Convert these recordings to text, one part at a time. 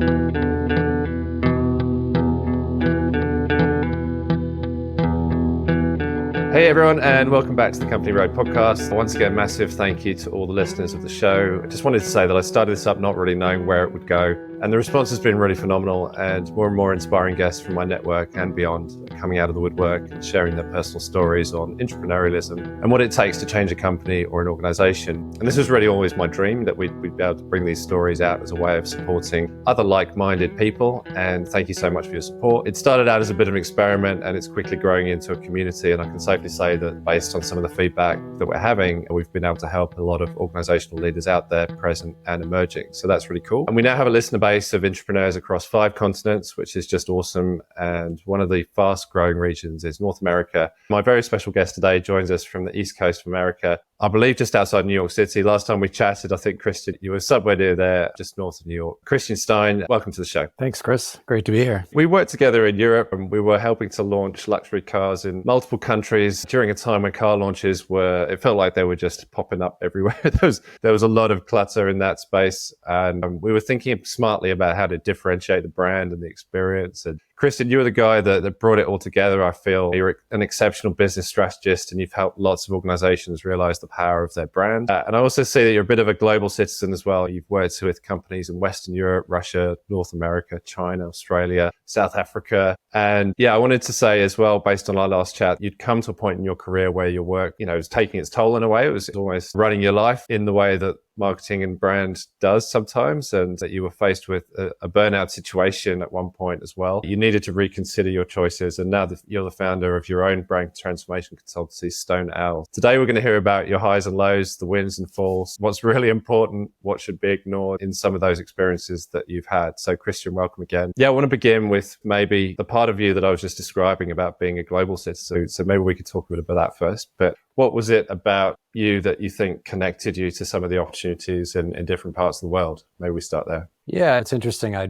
Hey everyone, and welcome back to the Company Road podcast. Once again, massive thank you to all the listeners of the show. I just wanted to say that I started this up not really knowing where it would go, and the response has been really phenomenal, and more inspiring guests from my network and beyond coming out of the woodwork and sharing their personal stories on entrepreneurialism and what it takes to change a company or an organization. And this was really always my dream, that we'd be able to bring these stories out as a way of supporting other like-minded people, and thank you so much for your support. It started out as a bit of an experiment, and it's quickly growing into a community, and I can safely say that based on some of the feedback that we're having, we've been able to help a lot of organizational leaders out there, present and emerging. So that's really cool. And we now have a listener base of entrepreneurs across 5 continents, which is just awesome. And one of the fast growing regions is North America. My very special guest today joins us from the East Coast of America, I believe just outside New York City. Last time we chatted, I think, Christian, you were somewhere near there, just north of New York. Christian Stein, welcome to the show. Thanks, Chris. Great to be here. We worked together in Europe, and we were helping to launch luxury cars in multiple countries during a time when car launches it felt like they were just popping up everywhere. There was a lot of clutter in that space, and we were thinking smartly about how to differentiate the brand and the experience. And Christian, you were the guy that brought it all together. I feel you're an exceptional business strategist, and you've helped lots of organizations realize the power of their brand. And I also see that you're a bit of a global citizen as well. You've worked with companies in Western Europe, Russia, North America, China, Australia, South Africa. And yeah, I wanted to say as well, based on our last chat, you'd come to a point in your career where your work, was taking its toll in a way. It was almost running your life in the way that marketing and brand does sometimes, and that you were faced with a burnout situation at one point as well. You needed to reconsider your choices, and now that you're the founder of your own brand transformation consultancy, Stone Owl. Today we're going to hear about your highs and lows, the wins and falls, what's really important, what should be ignored in some of those experiences that you've had. So Christian, welcome again. Yeah, I want to begin with maybe the part of you that I was just describing about being a global citizen. So maybe we could talk a bit about that first. But what was it about you that you think connected you to some of the opportunities in different parts of the world? Maybe we start there. Yeah, it's interesting. I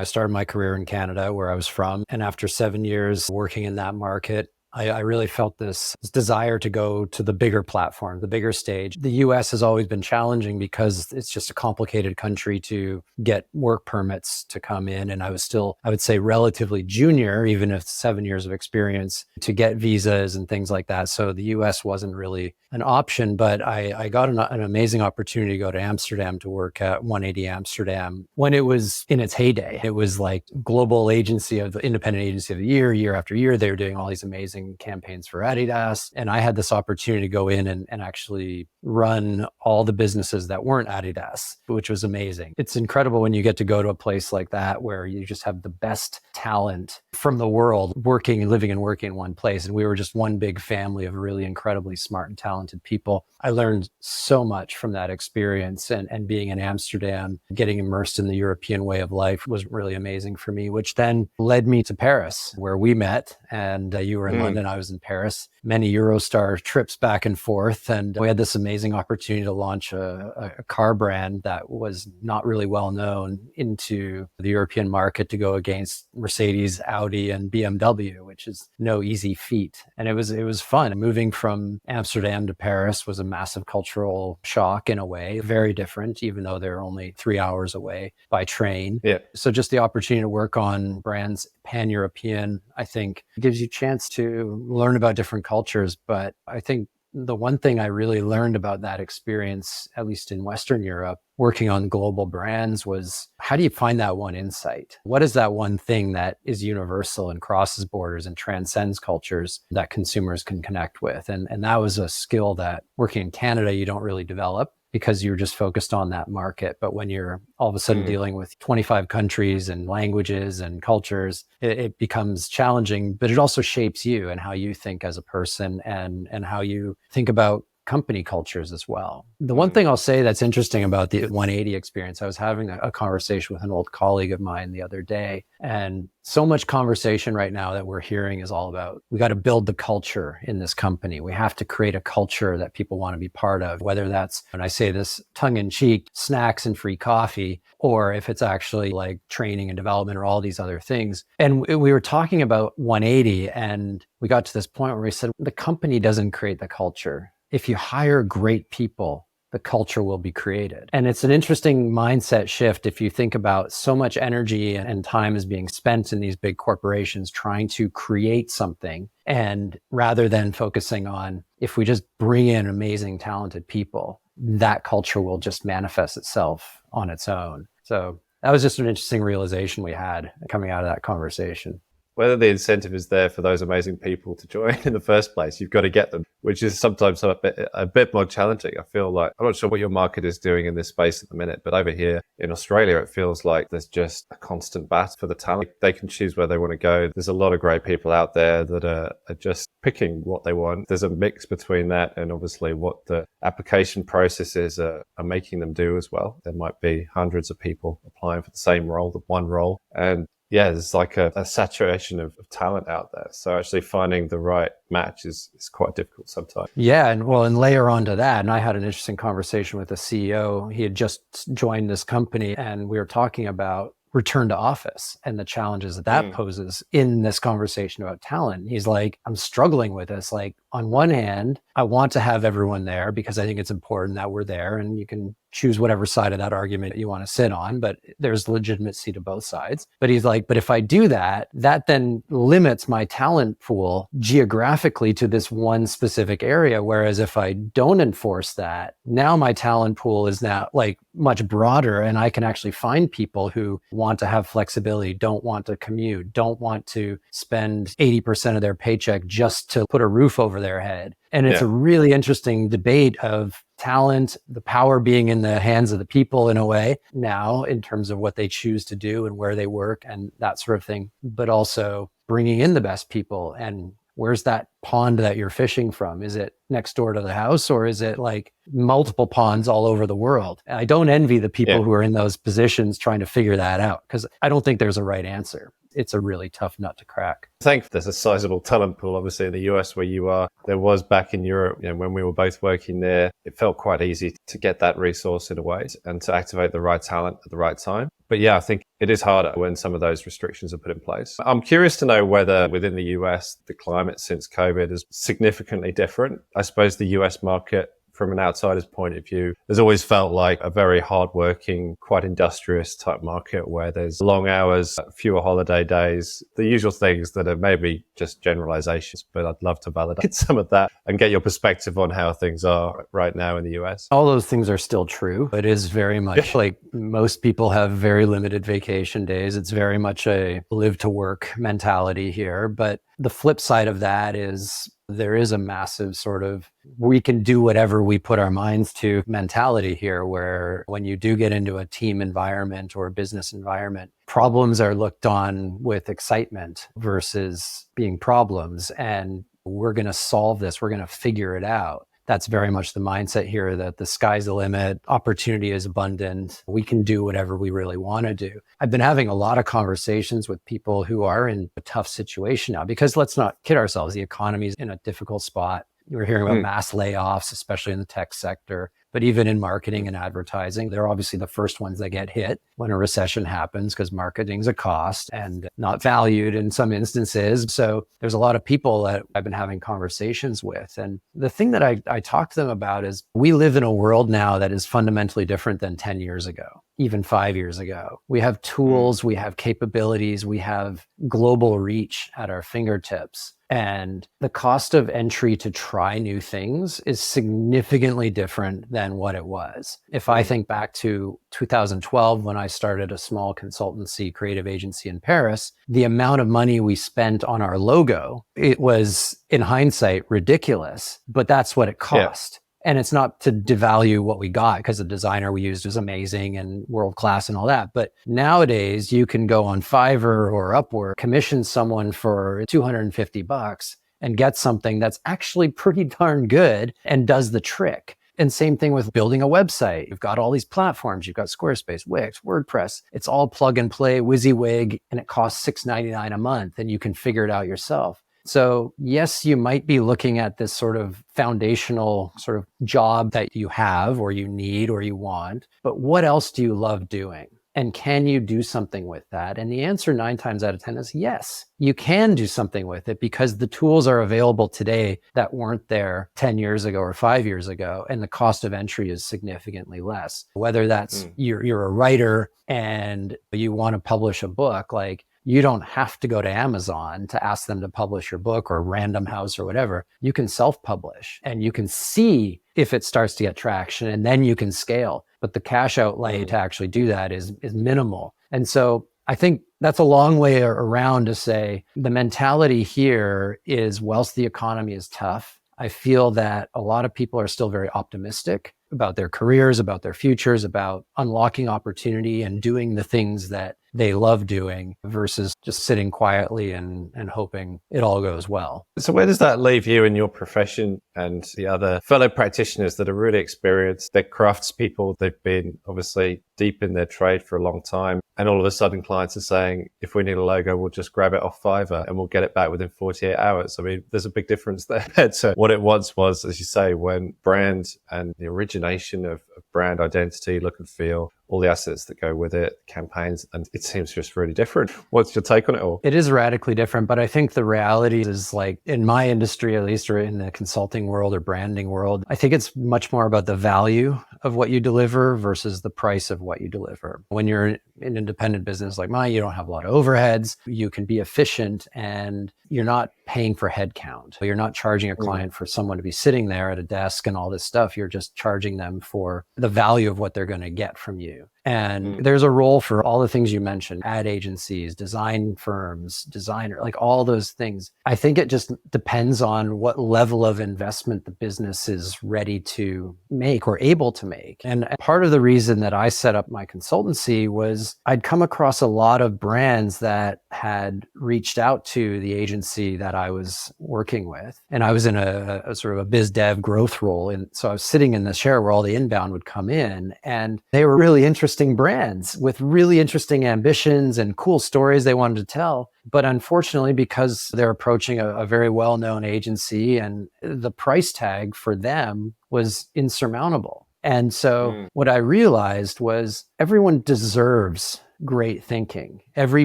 started my career in Canada, where I was from. And after 7 years working in that market, I really felt this desire to go to the bigger platform, the bigger stage. The US has always been challenging because it's just a complicated country to get work permits to come in. And I was still, I would say, relatively junior, even if 7 years of experience, to get visas and things like that. So the US wasn't really an option, but I got an amazing opportunity to go to Amsterdam to work at 180 Amsterdam when it was in its heyday. It was like global independent agency of the year after year. They were doing all these amazing campaigns for Adidas. And I had this opportunity to go in and actually run all the businesses that weren't Adidas, which was amazing. It's incredible when you get to go to a place like that where you just have the best talent from the world living and working in one place. And we were just one big family of really incredibly smart and talented people. I learned so much from that experience, and being in Amsterdam, getting immersed in the European way of life was really amazing for me, which then led me to Paris, where we met. And you were in London, I was in Paris, many Eurostar trips back and forth. And we had this amazing opportunity to launch a car brand that was not really well known into the European market, to go against Mercedes, Audi, and BMW, which is no easy feat. And it was fun. Moving from Amsterdam to Paris was a massive cultural shock in a way, very different, even though they're only 3 hours away by train. Yeah. So just the opportunity to work on brands pan-European, I think, gives you a chance to learn about different cultures. But I think the one thing I really learned about that experience, at least in Western Europe, working on global brands, was how do you find that one insight? What is that one thing that is universal and crosses borders and transcends cultures that consumers can connect with? And that was a skill that working in Canada, you don't really develop, because you're just focused on that market. But when you're all of a sudden dealing with 25 countries and languages and cultures, it becomes challenging, but it also shapes you and how you think as a person, and how you think about company cultures as well. The one thing I'll say that's interesting about the 180 experience, I was having a conversation with an old colleague of mine the other day, and so much conversation right now that we're hearing is all about, we got to build the culture in this company. We have to create a culture that people want to be part of, whether that's, and I say this tongue in cheek, snacks and free coffee, or if it's actually like training and development or all these other things. And we were talking about 180, and we got to this point where we said, the company doesn't create the culture. If you hire great people, the culture will be created. And it's an interesting mindset shift if you think about so much energy and time is being spent in these big corporations trying to create something. And rather than focusing on, if we just bring in amazing, talented people, that culture will just manifest itself on its own. So that was just an interesting realization we had coming out of that conversation. Whether the incentive is there for those amazing people to join in the first place, you've got to get them, which is sometimes a bit more challenging. I feel like, I'm not sure what your market is doing in this space at the minute, but over here in Australia, it feels like there's just a constant battle for the talent. They can choose where they want to go. There's a lot of great people out there that are just picking what they want. There's a mix between that and obviously what the application processes are making them do as well. There might be hundreds of people applying for the same role, the one role. And yeah, there's like a saturation of talent out there. So actually finding the right match is quite difficult sometimes. Yeah. And layer onto that. And I had an interesting conversation with the CEO. He had just joined this company and we were talking about return to office and the challenges that poses in this conversation about talent. He's like, I'm struggling with this. Like, on one hand, I want to have everyone there because I think it's important that we're there, and you can choose whatever side of that argument you want to sit on, but there's legitimacy to both sides. But he's like, but if I do that, that then limits my talent pool geographically to this one specific area. Whereas if I don't enforce that, now my talent pool is now like much broader, and I can actually find people who want to have flexibility, don't want to commute, don't want to spend 80% of their paycheck just to put a roof over their head. And it's a really interesting debate of talent, the power being in the hands of the people in a way now in terms of what they choose to do and where they work and that sort of thing, but also bringing in the best people. And where's that pond that you're fishing from? Is it next door to the house, or is it like multiple ponds all over the world? And I don't envy the people who are in those positions trying to figure that out, because I don't think there's a right answer. It's a really tough nut to crack. I think there's a sizable talent pool, obviously, in the US where you are. There was back in Europe, when we were both working there, it felt quite easy to get that resource in a way and to activate the right talent at the right time. But yeah, I think it is harder when some of those restrictions are put in place. I'm curious to know whether within the US, the climate since COVID is significantly different. I suppose the US market, from an outsider's point of view, has always felt like a very hardworking, quite industrious type market where there's long hours, fewer holiday days, the usual things that are maybe just generalizations, but I'd love to validate some of that and get your perspective on how things are right now in the US. All those things are still true. It is very much like most people have very limited vacation days. It's very much a live to work mentality here. But the flip side of that is there is a massive sort of we can do whatever we put our minds to mentality here, where when you do get into a team environment or a business environment, problems are looked on with excitement versus being problems. And we're going to solve this. We're going to figure it out. That's very much the mindset here, that the sky's the limit, opportunity is abundant, we can do whatever we really want to do. I've been having a lot of conversations with people who are in a tough situation now, because let's not kid ourselves, the economy's in a difficult spot. We're hearing about mass layoffs, especially in the tech sector. But even in marketing and advertising, they're obviously the first ones that get hit when a recession happens, because marketing's a cost and not valued in some instances. So there's a lot of people that I've been having conversations with. And the thing that I talk to them about is we live in a world now that is fundamentally different than 10 years ago, even 5 years ago. We have tools, we have capabilities, we have global reach at our fingertips. And the cost of entry to try new things is significantly different than what it was. If I think back to 2012, when I started a small consultancy creative agency in Paris, the amount of money we spent on our logo, it was in hindsight ridiculous, but that's what it cost. And it's not to devalue what we got, because the designer we used was amazing and world-class and all that. But nowadays you can go on Fiverr or Upwork, commission someone for $250 and get something that's actually pretty darn good and does the trick. And same thing with building a website. You've got all these platforms. You've got Squarespace, Wix, WordPress. It's all plug and play, WYSIWYG, and it costs $6.99 a month, and you can figure it out yourself. So yes, you might be looking at this sort of foundational sort of job that you have or you need or you want, but what else do you love doing? And can you do something with that? And the answer 9 times out of 10 is yes, you can do something with it because the tools are available today that weren't there 10 years ago or 5 years ago. And the cost of entry is significantly less. Whether that's you're a writer and you want to publish a book, like you don't have to go to Amazon to ask them to publish your book or Random House or whatever. You can self-publish and you can see if it starts to get traction and then you can scale. But the cash outlay to actually do that is minimal. And so I think that's a long way around to say the mentality here is whilst the economy is tough, I feel that a lot of people are still very optimistic about their careers, about their futures, about unlocking opportunity and doing the things that they love doing versus just sitting quietly and hoping it all goes well. So where does that leave you in your profession and the other fellow practitioners that are really experienced? They're craftspeople. They've been obviously deep in their trade for a long time. And all of a sudden clients are saying, if we need a logo, we'll just grab it off Fiverr and we'll get it back within 48 hours. I mean, there's a big difference there to what it once was, as you say, when brand and the origination of brand identity, look and feel, all the assets that go with it, campaigns, and it seems just really different. What's your take on it all? It is radically different, but I think the reality is like in my industry, at least, or in the consulting world or branding world, I think it's much more about the value of what you deliver versus the price of what you deliver. When you're in an independent business like mine, you don't have a lot of overheads. You can be efficient and you're not paying for headcount. You're not charging a client for someone to be sitting there at a desk and all this stuff. You're just charging them for the value of what they're going to get from you. And there's a role for all the things you mentioned, ad agencies, design firms, designer, like all those things. I think it just depends on what level of investment the business is ready to make or able to make. And part of the reason that I set up my consultancy was I'd come across a lot of brands that had reached out to the agency that I was working with. And I was in a sort of a biz dev growth role. And so I was sitting in the chair where all the inbound would come in, and they were really interesting brands with really interesting ambitions and cool stories they wanted to tell. But unfortunately, because they're approaching a very well-known agency and the price tag for them was insurmountable. And so what I realized was everyone deserves great thinking. Every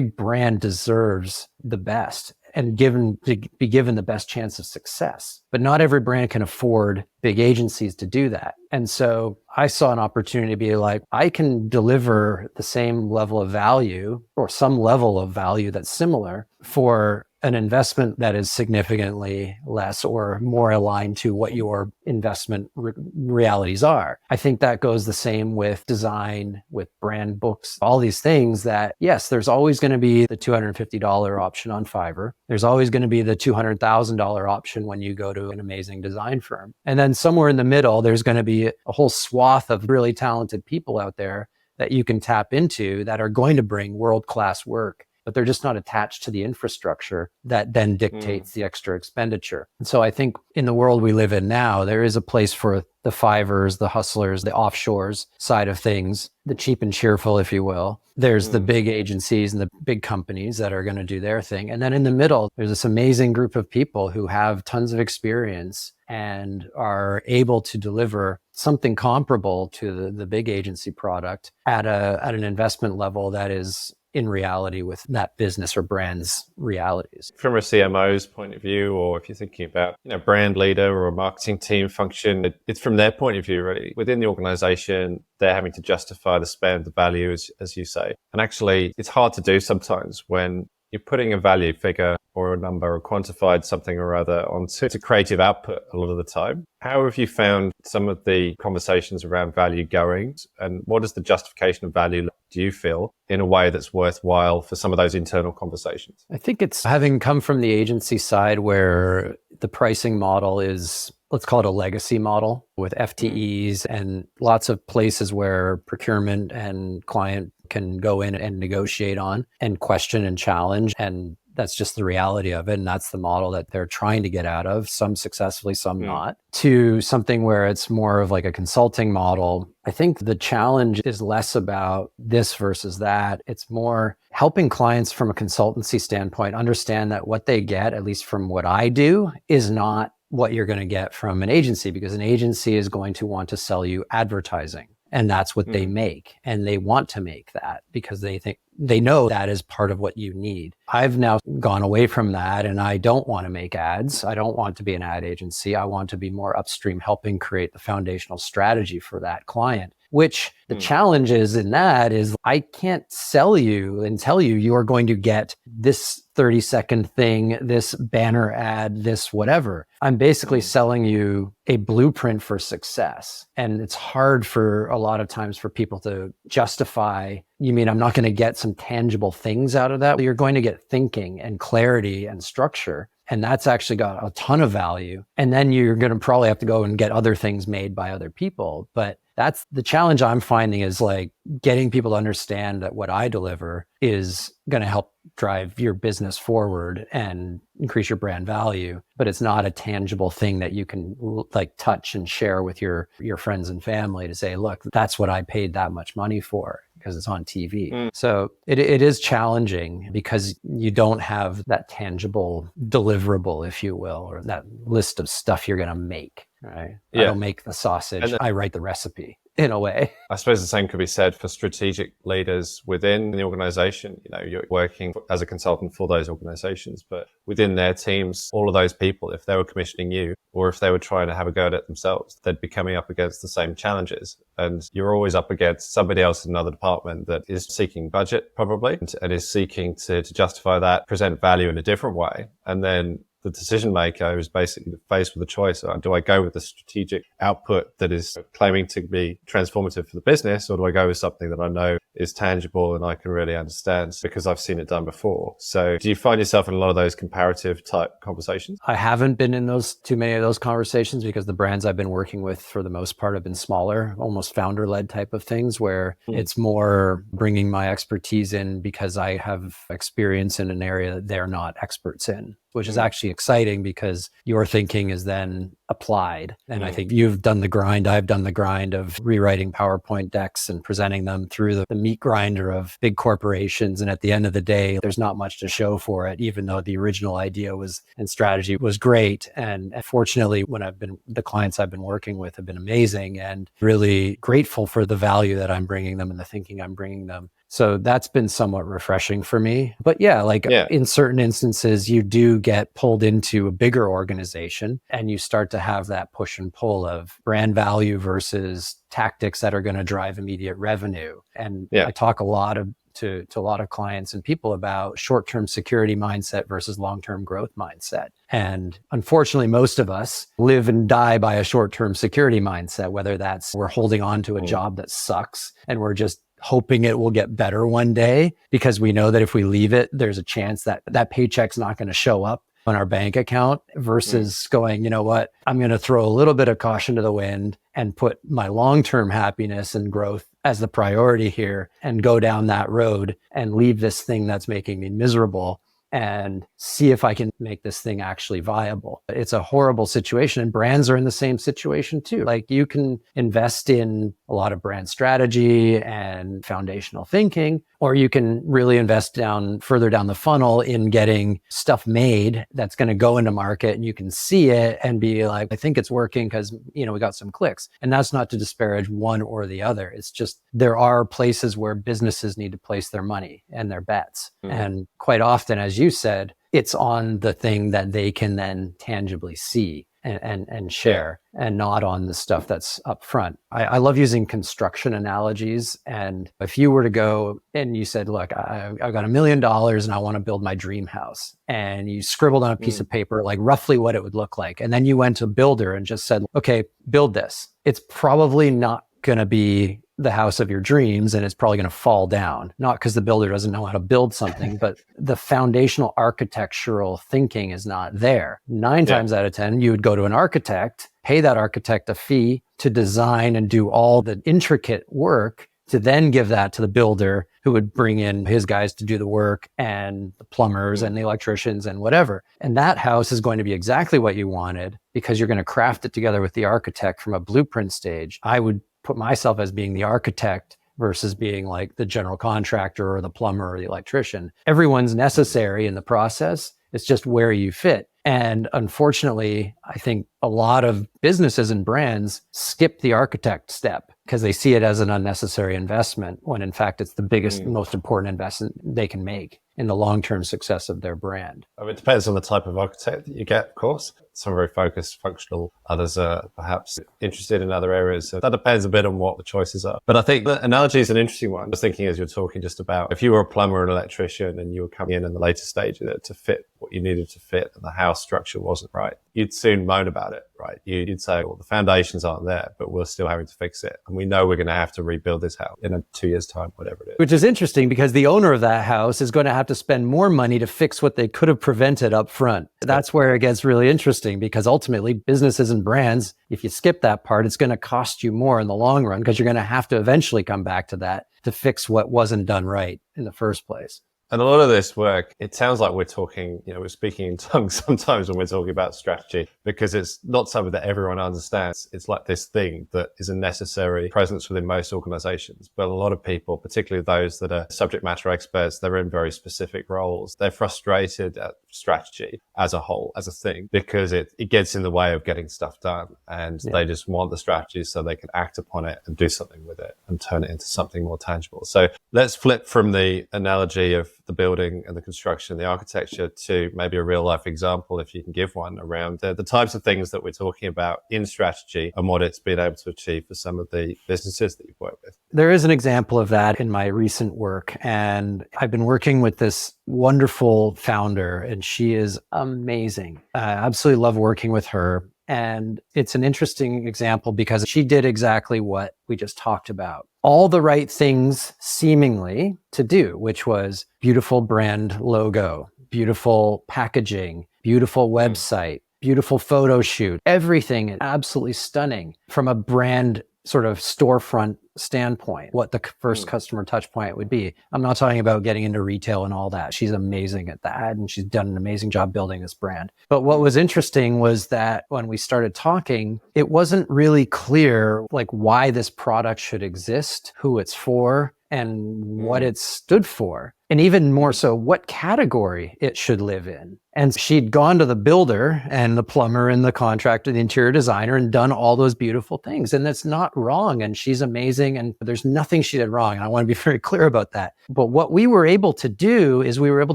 brand deserves the best and be given the best chance of success. But not every brand can afford big agencies to do that. And so I saw an opportunity to be like, I can deliver the same level of value or some level of value that's similar for an investment that is significantly less or more aligned to what your investment realities are. I think that goes the same with design, with brand books, all these things that, yes, there's always going to be the $250 option on Fiverr. There's always going to be the $200,000 option when you go to an amazing design firm. And then somewhere in the middle, there's going to be a whole swath of really talented people out there that you can tap into that are going to bring world-class work, but they're just not attached to the infrastructure that then dictates the extra expenditure. And so I think in the world we live in now, there is a place for the Fiverrs, the hustlers, the offshores side of things, the cheap and cheerful, if you will. There's the big agencies and the big companies that are going to do their thing. And then in the middle, there's this amazing group of people who have tons of experience and are able to deliver something comparable to the big agency product at an investment level that is in reality with that business or brand's realities. From a CMO's point of view, or if you're thinking about, brand leader or a marketing team function, it's from their point of view, really. Within the organization, they're having to justify the spend, the value, as you say. And actually, it's hard to do sometimes when you're putting a value figure or a number or quantified something or other onto creative output a lot of the time. How have you found some of the conversations around value going, and what is the justification of value, do you feel, in a way that's worthwhile for some of those internal conversations? I think it's having come from the agency side where the pricing model is, let's call it a legacy model with FTEs and lots of places where procurement and client can go in and negotiate on and question and challenge. And that's just the reality of it. And that's the model that they're trying to get out of, some successfully, some not, to something where it's more of like a consulting model. I think the challenge is less about this versus that. It's more helping clients from a consultancy standpoint understand that what they get, at least from what I do, is not what you're going to get from an agency, because an agency is going to want to sell you advertising. and that's what they make. And they want to make that because they know that is part of what you need. I've now gone away from that, and I don't want to make ads. I don't want to be an ad agency. I want to be more upstream, helping create the foundational strategy for that client. Which the challenge is in that is I can't sell you and tell you you are going to get this 30-second thing, this banner ad, this whatever. I'm basically selling you a blueprint for success. And it's hard for a lot of times for people to justify, you mean I'm not going to get some tangible things out of that? You're going to get thinking and clarity and structure. And that's actually got a ton of value. And then you're going to probably have to go and get other things made by other people. But that's the challenge I'm finding, is like getting people to understand that what I deliver is going to help drive your business forward and increase your brand value. But it's not a tangible thing that you can like touch and share with your friends and family to say, look, that's what I paid that much money for, because it's on TV. So it is challenging because you don't have that tangible deliverable, if you will, or that list of stuff you're going to make. Right? Yeah. I don't make the sausage. I write the recipe in a way. I suppose the same could be said for strategic leaders within the organization. You know, you're working as a consultant for those organizations, but within their teams, all of those people, if they were commissioning you or if they were trying to have a go at it themselves, they'd be coming up against the same challenges. And you're always up against somebody else in another department that is seeking budget probably and is seeking to justify that, present value in a different way. And then the decision maker is basically faced with a choice. Do I go with the strategic output that is claiming to be transformative for the business, or do I go with something that I know is tangible and I can really understand because I've seen it done before? So do you find yourself in a lot of those comparative type conversations? I haven't been in too many of those conversations because the brands I've been working with for the most part have been smaller, almost founder-led type of things where it's more bringing my expertise in because I have experience in an area that they're not experts in, which is actually exciting because your thinking is then applied. And I think you've done the grind. I've done the grind of rewriting PowerPoint decks and presenting them through the meat grinder of big corporations. And at the end of the day, there's not much to show for it, even though the original idea and strategy was great. And fortunately, the clients I've been working with have been amazing and really grateful for the value that I'm bringing them and the thinking I'm bringing them. So that's been somewhat refreshing for me. But in certain instances, you do get pulled into a bigger organization and you start to have that push and pull of brand value versus tactics that are going to drive immediate revenue. And I talk a lot to a lot of clients and people about short-term security mindset versus long-term growth mindset. And unfortunately, most of us live and die by a short-term security mindset, whether that's we're holding on to a job that sucks and we're just hoping it will get better one day because we know that if we leave it, there's a chance that that paycheck's not going to show up on our bank account versus going, you know what, I'm going to throw a little bit of caution to the wind and put my long-term happiness and growth as the priority here and go down that road and leave this thing that's making me miserable and see if I can make this thing actually viable. It's a horrible situation, and brands are in the same situation too. Like you can invest in a lot of brand strategy and foundational thinking, or you can really invest further down the funnel in getting stuff made that's going to go into market and you can see it and be like, I think it's working because, we got some clicks. And that's not to disparage one or the other. It's just there are places where businesses need to place their money and their bets. And quite often, as you said, it's on the thing that they can then tangibly see and share and not on the stuff that's up front. I love using construction analogies. And if you were to go and you said, look, I've got $1 million and I want to build my dream house. And you scribbled on a piece of paper, like roughly what it would look like. And then you went to a builder and just said, okay, build this. It's probably not going to be the house of your dreams, and it's probably going to fall down. Not because the builder doesn't know how to build something, but the foundational architectural thinking is not there. 9 times out of 10, you would go to an architect, pay that architect a fee to design and do all the intricate work, to then give that to the builder who would bring in his guys to do the work and the plumbers and the electricians and whatever. And that house is going to be exactly what you wanted because you're going to craft it together with the architect from a blueprint stage. I would put myself as being the architect versus being like the general contractor or the plumber or the electrician. Everyone's necessary in the process. It's just where you fit. And unfortunately, I think a lot of businesses and brands skip the architect step because they see it as an unnecessary investment when in fact it's the biggest, most important investment they can make in the long-term success of their brand. I mean, it depends on the type of architect that you get, of course. Some are very focused, functional. Others are perhaps interested in other areas. So that depends a bit on what the choices are. But I think the analogy is an interesting one. I was thinking as you're talking just about if you were a plumber or an electrician and you were coming in the later stage of it to fit what you needed to fit and the house structure wasn't right, you'd soon moan about it, right? You'd say, well, the foundations aren't there, but we're still having to fix it. And we know we're going to have to rebuild this house in 2 years' time, whatever it is. Which is interesting because the owner of that house is going to have to spend more money to fix what they could have prevented up front. That's where it gets really interesting because ultimately businesses and brands, if you skip that part, it's going to cost you more in the long run because you're going to have to eventually come back to that to fix what wasn't done right in the first place. And a lot of this work, it sounds like we're talking, we're speaking in tongues sometimes when we're talking about strategy, because it's not something that everyone understands. It's like this thing that is a necessary presence within most organizations. But a lot of people, particularly those that are subject matter experts, they're in very specific roles. They're frustrated at strategy as a whole, as a thing, because it gets in the way of getting stuff done. And they just want the strategy so they can act upon it and do something with it and turn it into something more tangible. So let's flip from the analogy of the building and the construction, the architecture, to maybe a real life example, if you can give one, around the types of things that we're talking about in strategy and what it's been able to achieve for some of the businesses that you've worked with. There is an example of that in my recent work. And I've been working with this wonderful founder, and she is amazing. I absolutely love working with her. And it's an interesting example because she did exactly what we just talked about. All the right things seemingly to do, which was beautiful brand logo, beautiful packaging, beautiful website, beautiful photo shoot, everything absolutely stunning from a brand sort of storefront standpoint, what the first customer touch point would be. I'm not talking about getting into retail and all that. She's amazing at that, and she's done an amazing job building this brand. But what was interesting was that when we started talking, it wasn't really clear like why this product should exist, who it's for, and what it stood for. And even more so, what category it should live in. And she'd gone to the builder and the plumber and the contractor, the interior designer, and done all those beautiful things. And that's not wrong. And she's amazing. And there's nothing she did wrong. And I want to be very clear about that. But what we were able to do is we were able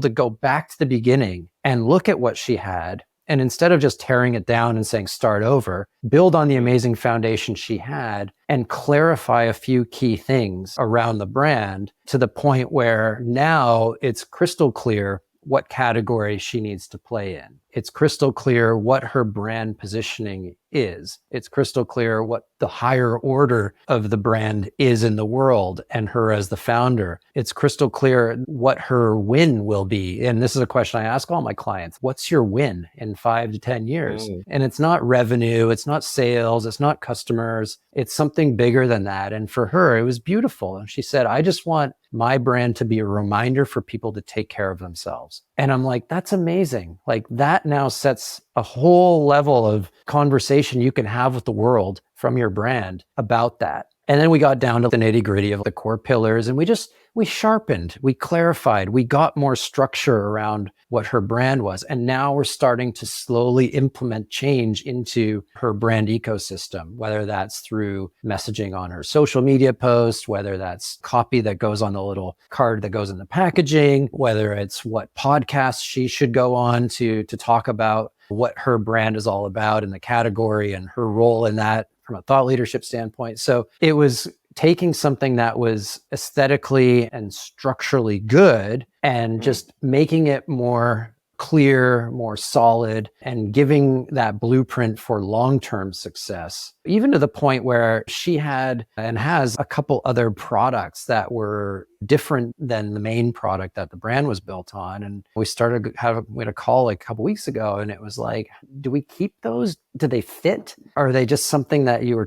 to go back to the beginning and look at what she had. And instead of just tearing it down and saying, start over, build on the amazing foundation she had and clarify a few key things around the brand to the point where now it's crystal clear what category she needs to play in. It's crystal clear what her brand positioning is. It's crystal clear what the higher order of the brand is in the world and her as the founder. It's crystal clear what her win will be. And this is a question I ask all my clients. What's your win in 5 to 10 years? And it's not revenue. It's not sales. It's not customers. It's something bigger than that. And for her, it was beautiful. And she said, I just want my brand to be a reminder for people to take care of themselves. And I'm like, that's amazing. Like that now sets a whole level of conversation you can have with the world from your brand about that. And then we got down to the nitty-gritty of the core pillars, and we sharpened, we clarified, we got more structure around what her brand was. And now we're starting to slowly implement change into her brand ecosystem, whether that's through messaging on her social media posts, whether that's copy that goes on the little card that goes in the packaging, whether it's what podcasts she should go on to talk about what her brand is all about in the category and her role in that from a thought leadership standpoint. So it was taking something that was aesthetically and structurally good and just making it more clear, more solid, and giving that blueprint for long-term success, even to the point where she had and has a couple other products that were different than the main product that the brand was built on. And we had a call like a couple weeks ago, and it was like, do we keep those? Do they fit? Are they just something that you were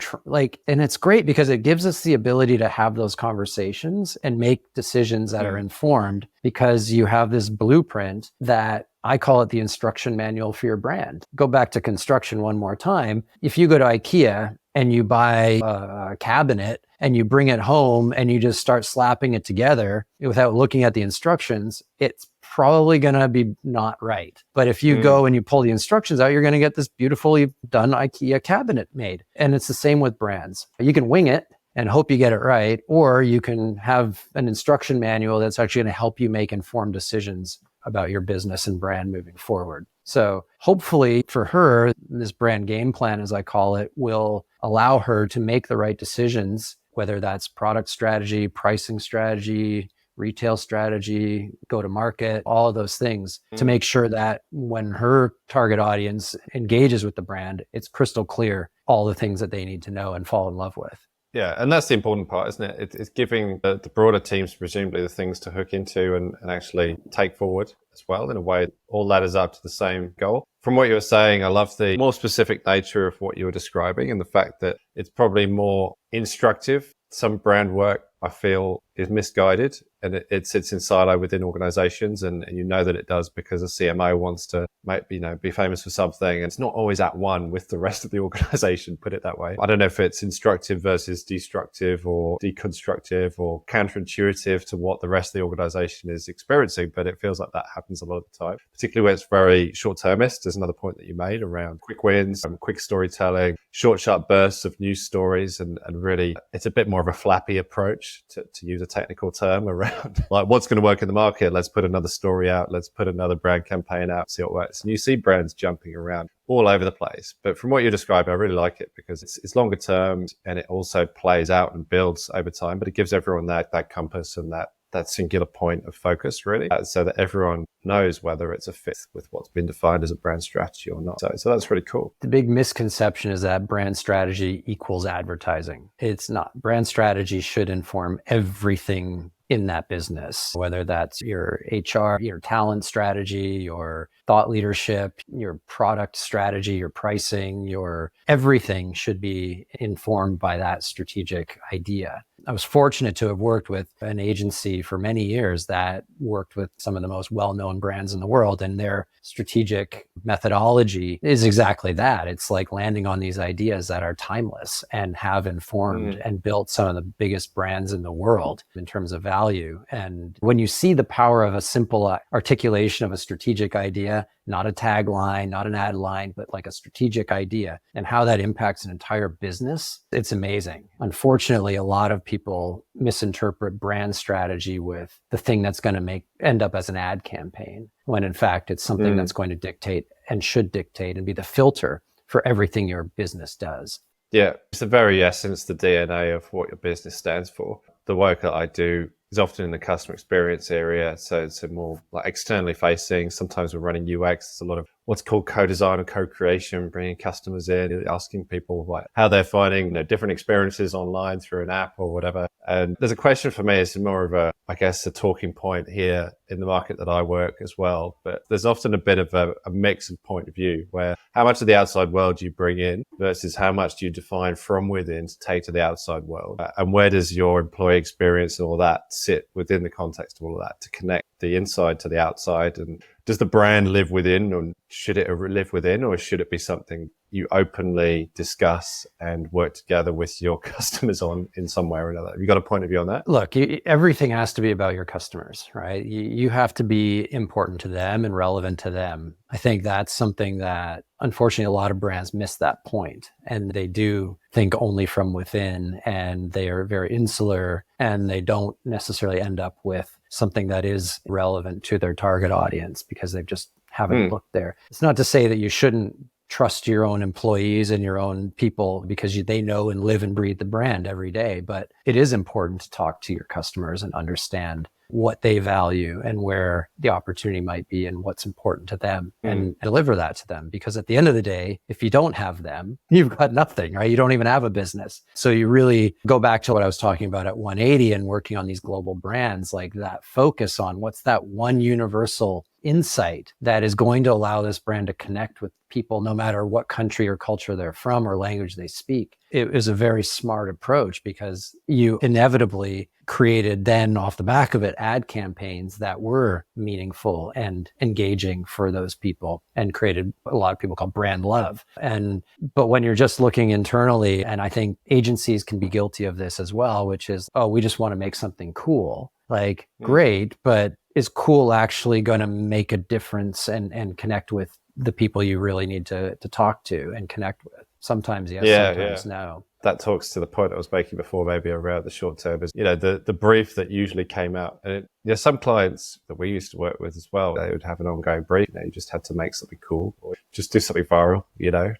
and it's great because it gives us the ability to have those conversations and make decisions that are informed because you have this blueprint that I call it the instruction manual for your brand. Go back to construction one more time. If you go to IKEA and you buy a cabinet and you bring it home and you just start slapping it together without looking at the instructions, it's probably going to be not right. But if you go and you pull the instructions out, you're going to get this beautifully done IKEA cabinet made. And it's the same with brands. You can wing it. and hope you get it right, or you can have an instruction manual that's actually going to help you make informed decisions about your business and brand moving forward. So hopefully for her, this brand game plan, as I call it, will allow her to make the right decisions, whether that's product strategy, pricing strategy, retail strategy, go to market, all of those things to make sure that when her target audience engages with the brand, it's crystal clear all the things that they need to know and fall in love with. Yeah, and that's the important part, isn't it? It's giving the broader teams presumably the things to hook into and actually take forward as well in a way all ladders up to the same goal. From what you were saying, I love the more specific nature of what you were describing and the fact that it's probably more instructive. Some brand work, I feel, is misguided and it sits in silo within organizations and you know that it does because a CMO wants to be famous for something. And it's not always at one with the rest of the organization, put it that way. I don't know if it's instructive versus destructive or deconstructive or counterintuitive to what the rest of the organization is experiencing, but it feels like that happens a lot of the time, particularly where it's very short-termist. There's another point that you made around quick wins, quick storytelling, short, sharp bursts of news stories, and really it's a bit more of a flappy approach to use a technical term around like what's going to work in the market. Let's put another story out. Let's put another brand campaign out, see what works. And you see brands jumping around all over the place. But from what you describe, I really like it because it's longer term and it also plays out and builds over time, but it gives everyone that compass and that singular point of focus, really, so that everyone knows whether it's a fit with what's been defined as a brand strategy or not. So that's really cool. The big misconception is that brand strategy equals advertising. It's not. Brand strategy should inform everything in that business, whether that's your HR, your talent strategy, your thought leadership, your product strategy, your pricing, your everything should be informed by that strategic idea. I was fortunate to have worked with an agency for many years that worked with some of the most well-known brands in the world, and their strategic methodology is exactly that. It's like landing on these ideas that are timeless and have informed and built some of the biggest brands in the world in terms of value. And when you see the power of a simple articulation of a strategic idea, not a tagline, not an ad line, but like a strategic idea and how that impacts an entire business, it's amazing. Unfortunately, a lot of people misinterpret brand strategy with the thing that's going to end up as an ad campaign, when in fact it's something that's going to dictate and should dictate and be the filter for everything your business does. Yeah, it's the very essence, the DNA of what your business stands for. The work that I do is often in the customer experience area. So it's more like externally facing. Sometimes we're running UX. It's a lot of what's called co-design and co-creation, bringing customers in, asking people like how they're finding different experiences online through an app or whatever. And there's a question for me, it's more of a talking point here in the market that I work as well. But there's often a bit of a mix of point of view where how much of the outside world do you bring in versus how much do you define from within to take to the outside world? And where does your employee experience and all that sit within the context of all of that to connect the inside to the outside? And does the brand live within, or should it live within, or should it be something you openly discuss and work together with your customers on in some way or another? Have you got a point of view on that? Look, everything has to be about your customers, right? You have to be important to them and relevant to them. I think that's something that, unfortunately, a lot of brands miss that point, and they do think only from within, and they are very insular, and they don't necessarily end up with something that is relevant to their target audience because they just haven't looked there. It's not to say that you shouldn't trust your own employees and your own people because they know and live and breathe the brand every day. But it is important to talk to your customers and understand what they value and where the opportunity might be and what's important to them and deliver that to them. Because at the end of the day, if you don't have them, you've got nothing, right? You don't even have a business. So you really go back to what I was talking about at 180 and working on these global brands, like that focus on what's that one universal insight that is going to allow this brand to connect with people no matter what country or culture they're from or language they speak. It is a very smart approach because you inevitably created then off the back of it ad campaigns that were meaningful and engaging for those people and created a lot of people call brand love. But when you're just looking internally, and I think agencies can be guilty of this as well, which is, oh, we just want to make something cool. Like, great, but is cool actually going to make a difference and connect with the people you really need to talk to and connect with? Sometimes yes, sometimes no. that talks to the point I was making before, maybe around the short term is, the brief that usually came out. And some clients that we used to work with as well, they would have an ongoing brief. You just had to make something cool or just do something viral,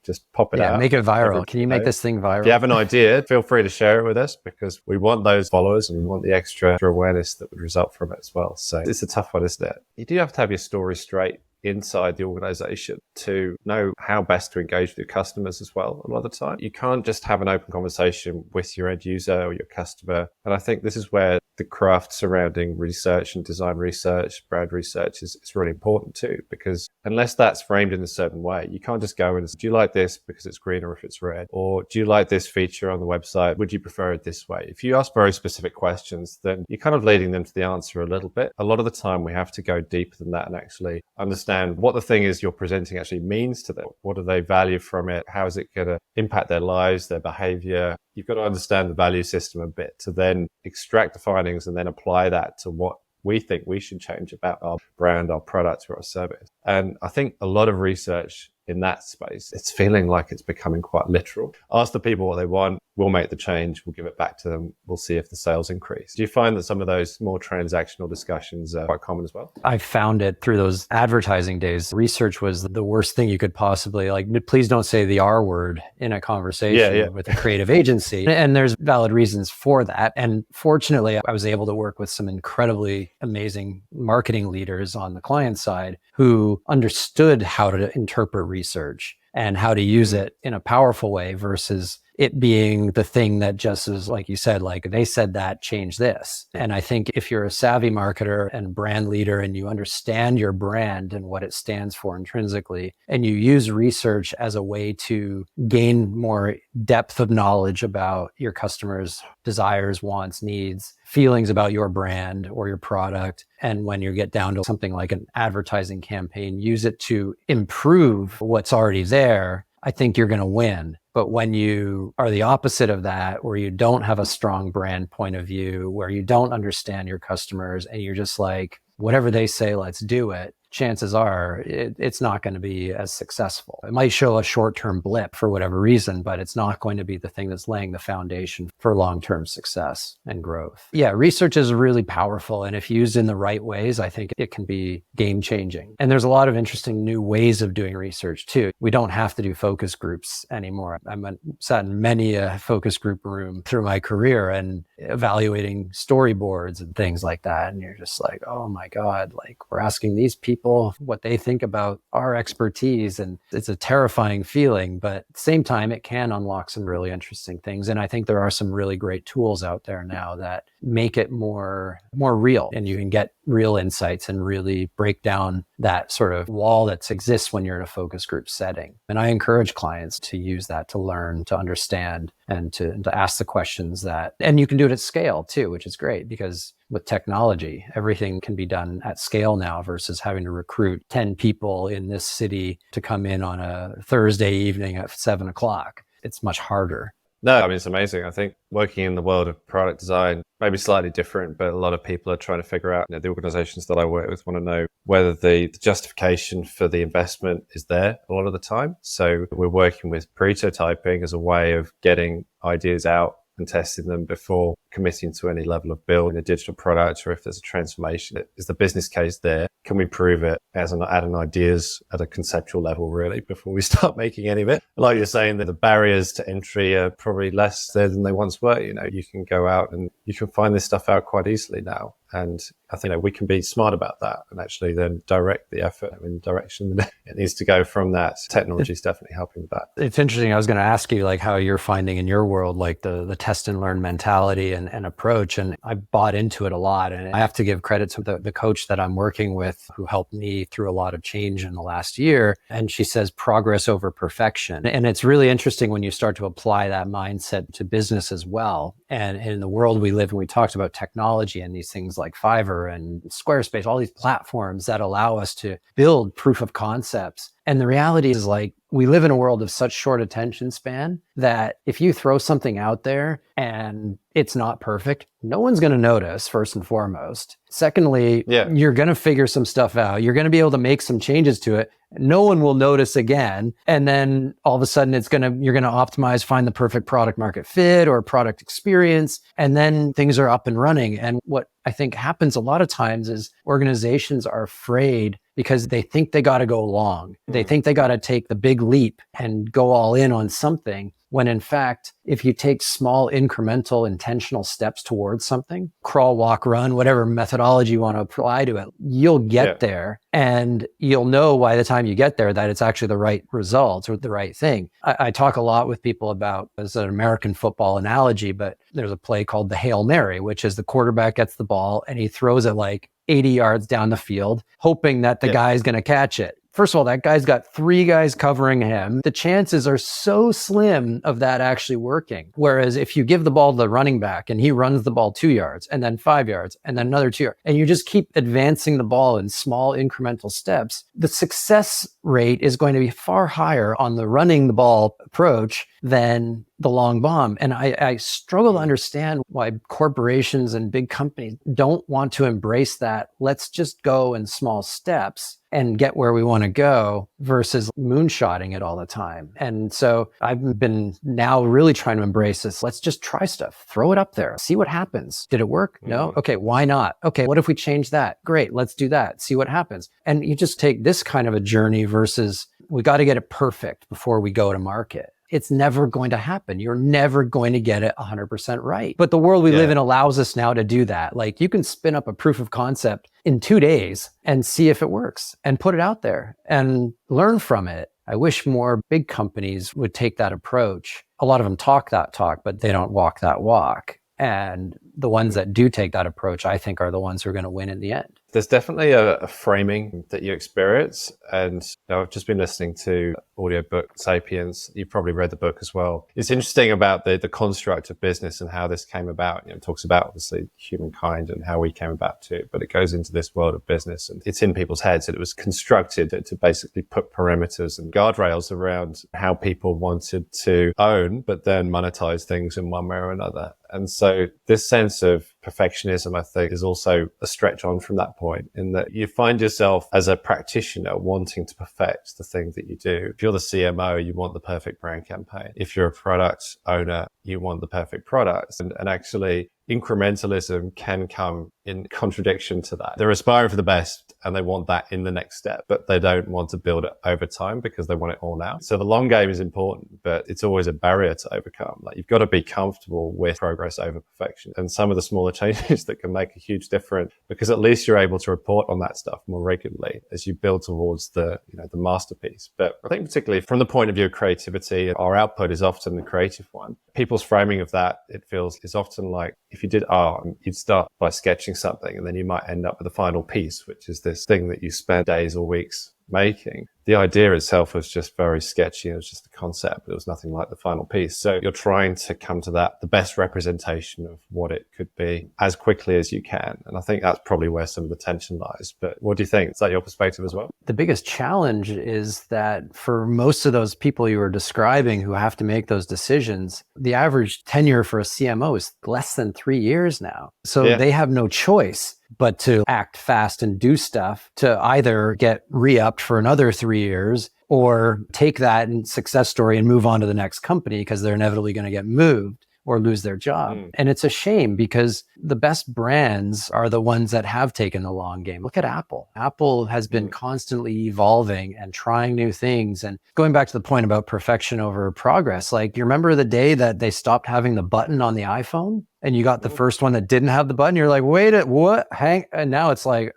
just pop it out. Yeah, make it viral. Can you make this thing viral? If you have an idea, feel free to share it with us because we want those followers and we want the extra awareness that would result from it as well. So it's a tough one, isn't it? You do have to have your story straight inside the organization to know how best to engage with your customers as well. A lot of the time, you can't just have an open conversation with your end user or your customer. And I think this is where the craft surrounding research and design research, brand research is really important too, because unless that's framed in a certain way, you can't just go and say, do you like this because it's green or if it's red? Or do you like this feature on the website? Would you prefer it this way? If you ask very specific questions, then you're kind of leading them to the answer a little bit. A lot of the time, we have to go deeper than that and actually understand what the thing is you're presenting actually means to them. What do they value from it? How is it going to impact their lives, their behavior? You've got to understand the value system a bit to then extract the findings and then apply that to what we think we should change about our brand, our product, or our service. And I think a lot of research in that space, it's feeling like it's becoming quite literal. Ask the people what they want. We'll make the change. We'll give it back to them. We'll see if the sales increase. Do you find that some of those more transactional discussions are quite common as well? I found it through those advertising days. Research was the worst thing you could possibly please don't say the R word in a conversation with a creative agency. And there's valid reasons for that. And fortunately, I was able to work with some incredibly amazing marketing leaders on the client side who understood how to interpret research and how to use it in a powerful way versus it being the thing that just is, like you said, like they said that, change this. And I think if you're a savvy marketer and brand leader and you understand your brand and what it stands for intrinsically, and you use research as a way to gain more depth of knowledge about your customers' desires, wants, needs, feelings about your brand or your product. And when you get down to something like an advertising campaign, use it to improve what's already there, I think you're going to win. But when you are the opposite of that, where you don't have a strong brand point of view, where you don't understand your customers and you're just like, whatever they say, let's do it, chances are it's not going to be as successful. It might show a short-term blip for whatever reason, but it's not going to be the thing that's laying the foundation for long-term success and growth. Yeah, research is really powerful. And if used in the right ways, I think it can be game-changing. And there's a lot of interesting new ways of doing research too. We don't have to do focus groups anymore. I sat in many a focus group room through my career and evaluating storyboards and things like that. And you're just like, oh my God, like we're asking these people what they think about our expertise. And it's a terrifying feeling, but at the same time, it can unlock some really interesting things. And I think there are some really great tools out there now that make it more real. And you can get real insights and really break down that sort of wall that exists when you're in a focus group setting. And I encourage clients to use that to learn, to understand, and to ask the questions and you can do it at scale too, which is great because with technology, everything can be done at scale now versus having to recruit 10 people in this city to come in on a Thursday evening at 7:00. It's much harder. No, I mean, it's amazing. I think working in the world of product design, maybe slightly different, but a lot of people are trying to figure out, the organizations that I work with want to know whether the justification for the investment is there a lot of the time. So we're working with prototyping as a way of getting ideas out and testing them before committing to any level of building a digital product, or if there's a transformation, is the business case there? Can we prove it as an ideas at a conceptual level, really, before we start making any of it? Like you're saying, that the barriers to entry are probably less there than they once were. You can go out and you can find this stuff out quite easily now. And I think we can be smart about that and actually then direct the effort in the direction that it needs to go from that. Technology is definitely helping with that. It's interesting. I was going to ask you how you're finding in your world, the test and learn mentality and approach. And I bought into it a lot. And I have to give credit to the coach that I'm working with who helped me through a lot of change in the last year. And she says progress over perfection. And it's really interesting when you start to apply that mindset to business as well. And in the world we live in, we talked about technology and these things like Fiverr and Squarespace, all these platforms that allow us to build proof of concepts And the reality is, like, we live in a world of such short attention span that if you throw something out there and it's not perfect, no one's going to notice, first and foremost. Secondly, you're going to figure some stuff out. You're going to be able to make some changes to it. No one will notice again. And then all of a sudden you're going to optimize, find the perfect product market fit or product experience. And then things are up and running. And what I think happens a lot of times is organizations are afraid because they think they got to go long. They think they got to take the big leap and go all in on something. When in fact, if you take small, incremental, intentional steps towards something, crawl, walk, run, whatever methodology you want to apply to it, you'll get there. And you'll know by the time you get there that it's actually the right results or the right thing. I talk a lot with people about, as an American football analogy, but there's a play called the Hail Mary, which is the quarterback gets the ball and he throws it like 80 yards down the field, hoping that the guy is going to catch it. First of all, that guy's got 3 guys covering him. The chances are so slim of that actually working. Whereas if you give the ball to the running back and he runs the ball 2 yards and then 5 yards and then another 2 yards, and you just keep advancing the ball in small incremental steps, the success rate is going to be far higher on the running the ball approach than the long bomb. And I struggle to understand why corporations and big companies don't want to embrace that. Let's just go in small steps and get where we want to go versus moonshotting it all the time. And so I've been now really trying to embrace this. Let's just try stuff, throw it up there, see what happens. Did it work? No? Okay, why not? Okay, what if we change that? Great, let's do that, see what happens. And you just take this kind of a journey versus we got to get it perfect before we go to market. It's never going to happen. You're never going to get it 100% right. But the world we live in allows us now to do that. Like, you can spin up a proof of concept in 2 days and see if it works and put it out there and learn from it. I wish more big companies would take that approach. A lot of them talk that talk, but they don't walk that walk. And the ones that do take that approach, I think, are the ones who are going to win in the end. There's definitely a framing that you experience. And I've just been listening to audiobook Sapiens. You've probably read the book as well. It's interesting about the construct of business and how this came about. It talks about, obviously, humankind and how we came about to it, but it goes into this world of business and it's in people's heads. And it was constructed to basically put parameters and guardrails around how people wanted to own, but then monetize things in one way or another. And so this sense of perfectionism, I think, is also a stretch on from that point, in that you find yourself as a practitioner wanting to perfect the thing that you do. If you're the CMO, you want the perfect brand campaign. If you're a product owner, you want the perfect products. And actually, incrementalism can come in contradiction to that. They're aspiring for the best and they want that in the next step, but they don't want to build it over time because they want it all now. So the long game is important, but it's always a barrier to overcome. Like, you've got to be comfortable with progress over perfection and some of the smaller changes that can make a huge difference, because at least you're able to report on that stuff more regularly as you build towards the masterpiece. But I think particularly from the point of view of creativity, our output is often the creative one. People's framing of that, it feels, is often like, if you did art, you'd start by sketching something and then you might end up with the final piece, which is this thing that you spend days or weeks making. The idea itself was just very sketchy. It was just a concept. It was nothing like the final piece. So you're trying to come to that, the best representation of what it could be, as quickly as you can. And I think that's probably where some of the tension lies. But what do you think? Is that your perspective as well? The biggest challenge is that for most of those people you were describing who have to make those decisions, the average tenure for a CMO is less than 3 years now. So they have no choice but to act fast and do stuff to either get re-upped for another 3 years or take that success story and move on to the next company because they're inevitably going to get moved or lose their job. And it's a shame because the best brands are the ones that have taken the long game. Look at Apple. Apple has been constantly evolving and trying new things. And going back to the point about perfection over progress, like, you remember the day that they stopped having the button on the iPhone? And you got the first one that didn't have the button. You're like, wait, what? And now it's like,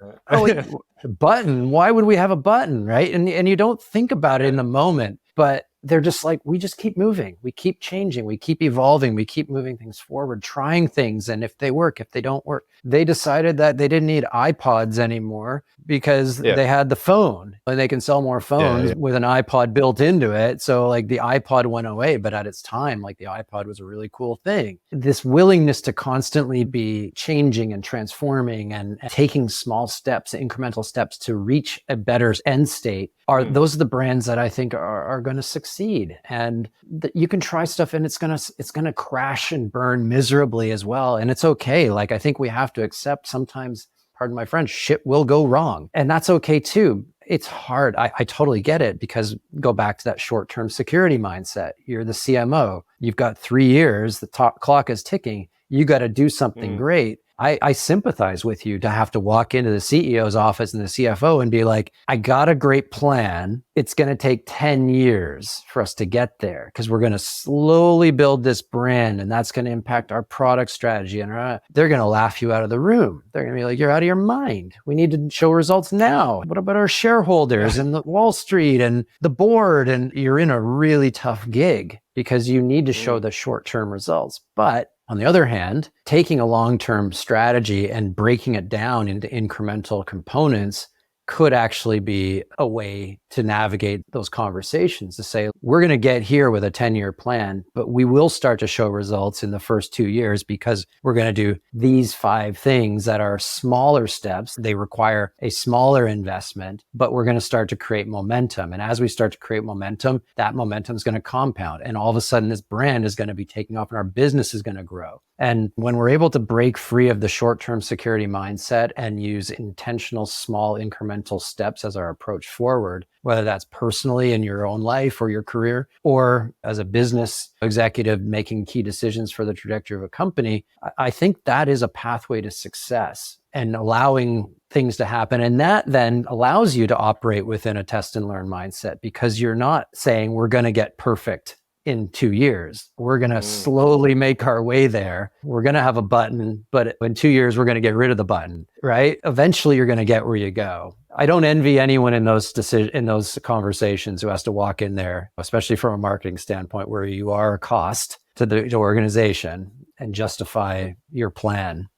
button? Why would we have a button, right? And you don't think about it in the moment, but they're just like, we just keep moving. We keep changing. We keep evolving. We keep moving things forward, trying things. And if they work, if they don't work, they decided that they didn't need iPods anymore because they had the phone and they can sell more phones with an iPod built into it. So like the iPod went away, but at its time, like the iPod was a really cool thing. This willingness to constantly be changing and transforming and taking small steps, incremental steps to reach a better end state those are the brands that I think are going to succeed. And you can try stuff and it's going to crash and burn miserably as well. And it's okay. Like, I think we have to accept sometimes, pardon my French, shit will go wrong. And that's okay too. It's hard. I totally get it, because go back to that short-term security mindset. You're the CMO. You've got 3 years. The clock is ticking. You got to do something great. I sympathize with you to have to walk into the CEO's office and the CFO and be like, I got a great plan. It's going to take 10 years for us to get there, because we're going to slowly build this brand and that's going to impact our product strategy. And they're going to laugh you out of the room. They're going to be like, you're out of your mind. We need to show results now. What about our shareholders and the Wall Street and the board? And you're in a really tough gig because you need to show the short-term results. But on the other hand, taking a long-term strategy and breaking it down into incremental components could actually be a way to navigate those conversations, to say, we're going to get here with a 10-year plan, but we will start to show results in the first 2 years because we're going to do these 5 things that are smaller steps. They require a smaller investment, but we're going to start to create momentum. And as we start to create momentum, that momentum is going to compound. And all of a sudden, this brand is going to be taking off and our business is going to grow. And when we're able to break free of the short-term security mindset and use intentional, small, incremental steps as our approach forward, whether that's personally in your own life or your career, or as a business executive making key decisions for the trajectory of a company, I think that is a pathway to success and allowing things to happen. And that then allows you to operate within a test and learn mindset, because you're not saying we're going to get perfect in 2 years. We're going to slowly make our way there. We're going to have a button, but in 2 years, we're going to get rid of the button, right? Eventually, you're going to get where you go. I don't envy anyone in those conversations who has to walk in there, especially from a marketing standpoint, where you are a cost to the organization and justify your plan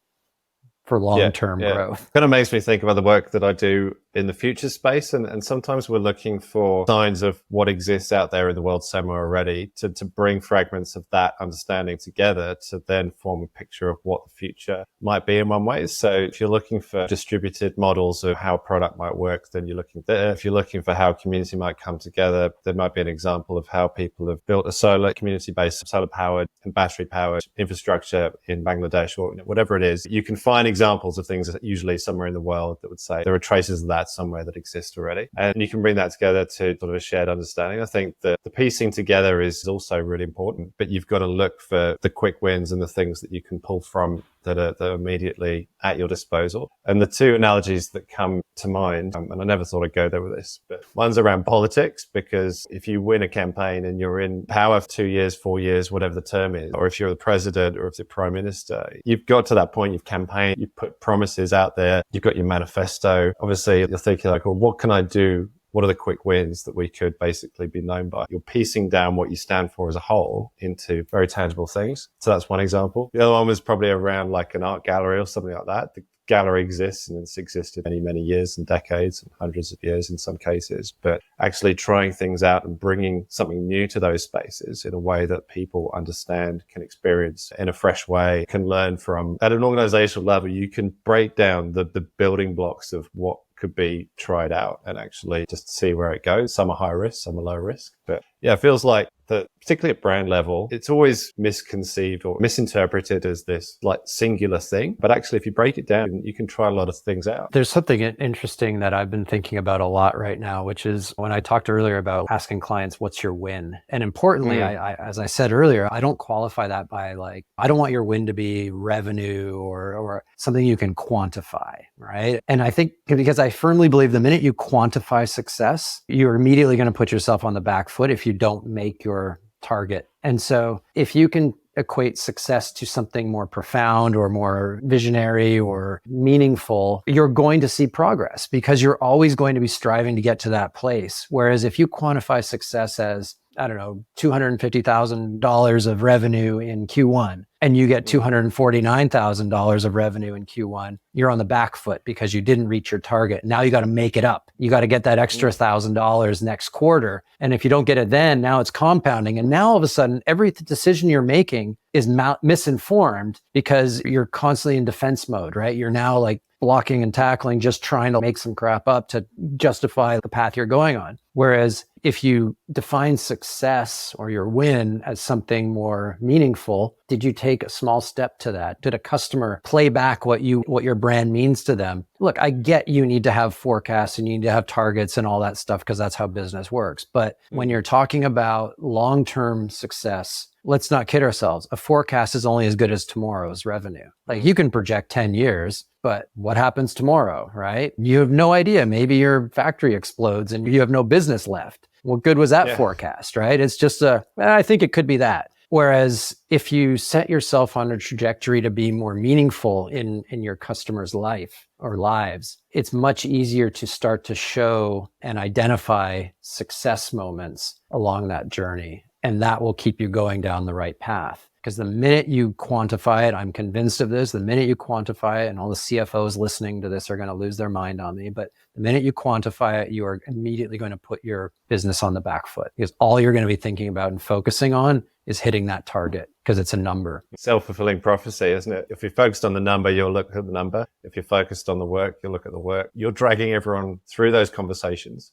for long-term growth. Kind of makes me think about the work that I do in the future space. And sometimes we're looking for signs of what exists out there in the world somewhere already to bring fragments of that understanding together to then form a picture of what the future might be in one way. So if you're looking for distributed models of how product might work, then you're looking there. If you're looking for how community might come together, there might be an example of how people have built a solar community-based solar powered and battery powered infrastructure in Bangladesh or whatever it is. You can find examples of things usually somewhere in the world that would say there are traces of that somewhere that exist already. And you can bring that together to sort of a shared understanding. I think that the piecing together is also really important, but you've got to look for the quick wins and the things that you can pull from that are immediately at your disposal. And the two analogies that come to mind, and I never thought I'd go there with this, but one's around politics, because if you win a campaign and you're in power for 2 years, 4 years, whatever the term is, or if you're the president or if you're the prime minister, you've got to that point, you've campaigned, you've put promises out there, you've got your manifesto. Obviously, you're thinking like, well, what can I do? What are the quick wins that we could basically be known by? You're piecing down what you stand for as a whole into very tangible things. So that's one example. The other one was probably around like an art gallery or something like that. The gallery exists and it's existed many, many years and decades and hundreds of years in some cases, but actually trying things out and bringing something new to those spaces in a way that people understand, can experience in a fresh way, can learn from. At an organizational level, you can break down the building blocks of what could be tried out and actually just see where it goes. Some are high risk, some are low risk. But yeah, it feels like that, particularly at brand level, it's always misconceived or misinterpreted as this like singular thing. But actually, if you break it down, you can try a lot of things out. There's something interesting that I've been thinking about a lot right now, which is when I talked earlier about asking clients, what's your win? And importantly, I as I said earlier, I don't qualify that by like, I don't want your win to be revenue or something you can quantify, right? And I think because I firmly believe the minute you quantify success, you're immediately going to put yourself on the back foot if you don't make your target. And so if you can equate success to something more profound or more visionary or meaningful, you're going to see progress because you're always going to be striving to get to that place. Whereas if you quantify success as I don't know, $250,000 of revenue in Q1, and you get $249,000 of revenue in Q1, you're on the back foot because you didn't reach your target. Now you got to make it up. You got to get that extra $1,000 next quarter. And if you don't get it then, now it's compounding. And now all of a sudden, every decision you're making is misinformed because you're constantly in defense mode, right? You're now like blocking and tackling, just trying to make some crap up to justify the path you're going on. Whereas if you define success or your win as something more meaningful, did you take a small step to that? Did a customer play back what your brand means to them? Look, I get you need to have forecasts and you need to have targets and all that stuff because that's how business works. But when you're talking about long-term success, let's not kid ourselves. A forecast is only as good as tomorrow's revenue. Like you can project 10 years, but what happens tomorrow, right? You have no idea. Maybe your factory explodes and you have no business left. What good was that forecast, right? It's just I think it could be that. Whereas if you set yourself on a trajectory to be more meaningful in your customer's life or lives, it's much easier to start to show and identify success moments along that journey. And that will keep you going down the right path. Because the minute you quantify it, I'm convinced of this, the minute you quantify it, and all the CFOs listening to this are going to lose their mind on me, but the minute you quantify it, you are immediately going to put your business on the back foot. Because all you're going to be thinking about and focusing on is hitting that target because it's a number. Self-fulfilling prophecy, isn't it? If you're focused on the number, you'll look at the number. If you're focused on the work, you'll look at the work. You're dragging everyone through those conversations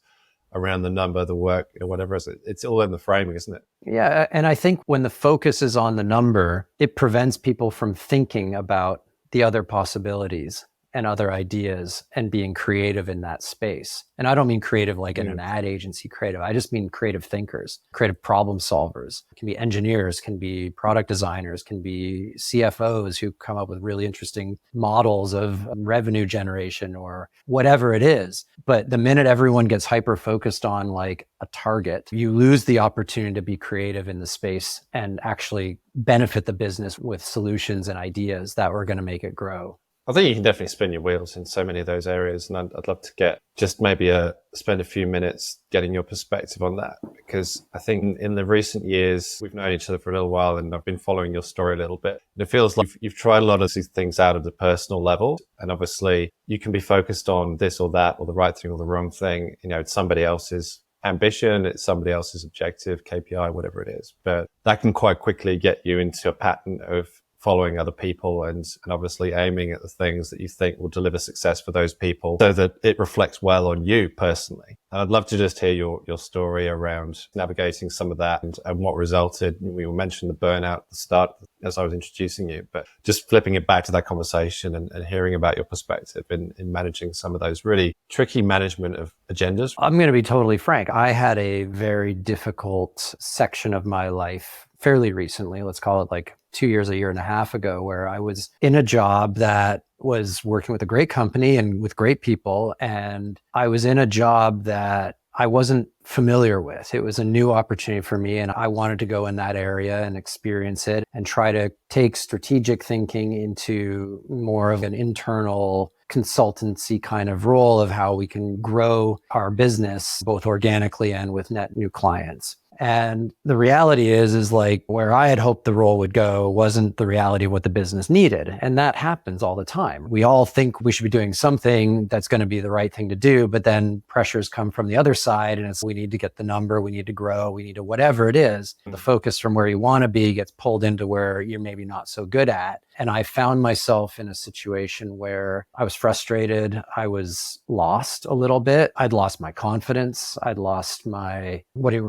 around the number, the work, or whatever. It's all in the framing, isn't it? Yeah. And I think when the focus is on the number, it prevents people from thinking about the other possibilities and other ideas and being creative in that space. And I don't mean creative like in an ad agency creative. I just mean creative thinkers, creative problem solvers. It can be engineers, can be product designers, can be CFOs who come up with really interesting models of revenue generation or whatever it is. But the minute everyone gets hyper focused on like a target, you lose the opportunity to be creative in the space and actually benefit the business with solutions and ideas that are going to make it grow. I think you can definitely spin your wheels in so many of those areas. And I'd love to get just maybe spend a few minutes getting your perspective on that. Because I think in the recent years, we've known each other for a little while and I've been following your story a little bit. And it feels like you've tried a lot of these things out at the personal level. And obviously you can be focused on this or that or the right thing or the wrong thing. You know, it's somebody else's ambition, it's somebody else's objective, KPI, whatever it is. But that can quite quickly get you into a pattern of following other people and obviously aiming at the things that you think will deliver success for those people so that it reflects well on you personally. And I'd love to just hear your story around navigating some of that and what resulted. We mentioned the burnout at the start as I was introducing you, but just flipping it back to that conversation and hearing about your perspective in managing some of those really tricky management of agendas. I'm going to be totally frank. I had a very difficult section of my life fairly recently, let's call it like 2 years, a year and a half ago, where I was in a job that was working with a great company and with great people. And I was in a job that I wasn't familiar with. It was a new opportunity for me. And I wanted to go in that area and experience it and try to take strategic thinking into more of an internal consultancy kind of role of how we can grow our business, both organically and with net new clients. And the reality is like where I had hoped the role would go wasn't the reality of what the business needed. And that happens all the time. We all think we should be doing something that's going to be the right thing to do, but then pressures come from the other side and it's we need to get the number, we need to grow, we need to whatever it is. The focus from where you want to be gets pulled into where you're maybe not so good at. And I found myself in a situation where I was frustrated. I was lost a little bit. I'd lost my confidence. I'd lost my